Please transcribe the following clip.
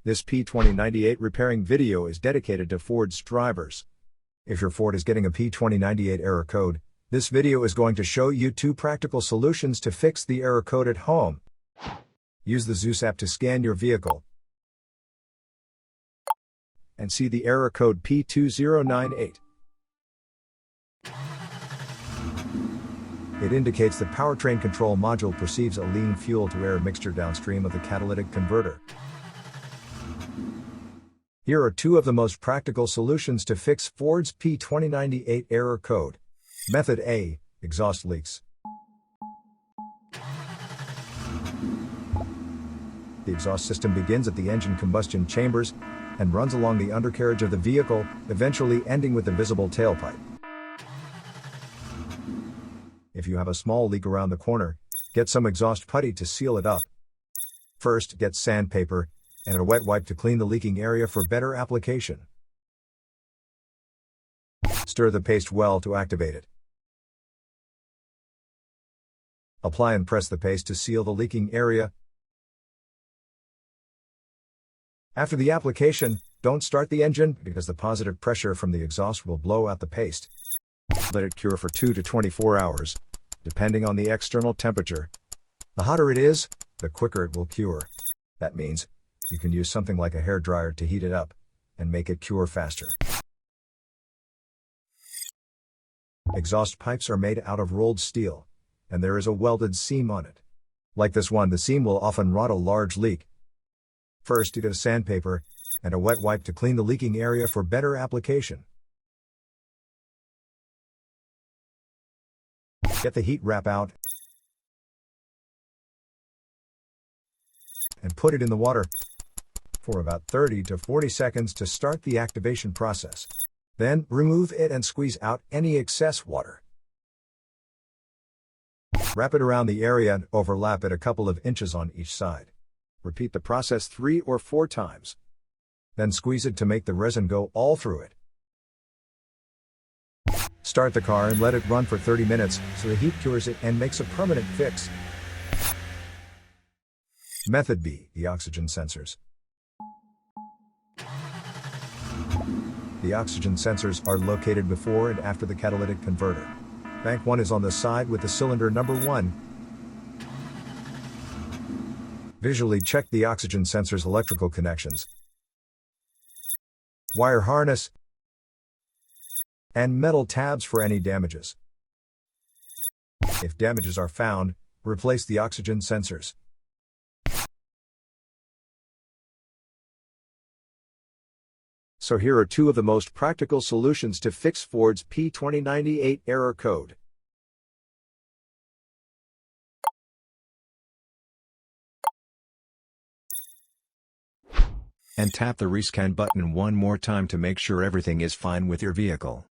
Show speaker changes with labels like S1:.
S1: This P2098 repairing video is dedicated to Ford's drivers. If your Ford is getting a P2098 error code, this video is going to show you 2 practical solutions to fix the error code at home. Use the Zeus app to scan your vehicle and see the error code P2098. It indicates the Powertrain Control Module perceives a lean fuel-to-air mixture downstream of the Catalytic Converter. Here are 2 of the most practical solutions to fix Ford's P2098 error code. Method A, exhaust leaks. The exhaust system begins at the engine combustion chambers and runs along the undercarriage of the vehicle, eventually ending with the visible tailpipe. If you have a small leak around the corner, get some exhaust putty to seal it up. First, get sandpaper and a wet wipe to clean the leaking area for better application. Stir the paste well to activate it. Apply and press the paste to seal the leaking area. After the application, don't start the engine because the positive pressure from the exhaust will blow out the paste. Let it cure for 2 to 24 hours, depending on the external temperature. The hotter it is, the quicker it will cure. That means you can use something like a hairdryer to heat it up and make it cure faster. Exhaust pipes are made out of rolled steel, and there is a welded seam on it. Like this one, the seam will often rot a large leak. First, get a sandpaper and a wet wipe to clean the leaking area for better application. Get the heat wrap out and put it in the water for about 30 to 40 seconds to start the activation process. Then, remove it and squeeze out any excess water. Wrap it around the area and overlap it a couple of inches on each side. Repeat the process 3 or 4 times. Then squeeze it to make the resin go all through it. Start the car and let it run for 30 minutes so the heat cures it and makes a permanent fix. Method B, the oxygen sensors. The oxygen sensors are located before and after the catalytic converter. Bank 1 is on the side with the cylinder number 1. Visually check the oxygen sensor's electrical connections, wire harness, and metal tabs for any damages. If damages are found, replace the oxygen sensors. So here are 2 of the most practical solutions to fix Ford's P2098 error code. And tap the rescan button one more time to make sure everything is fine with your vehicle.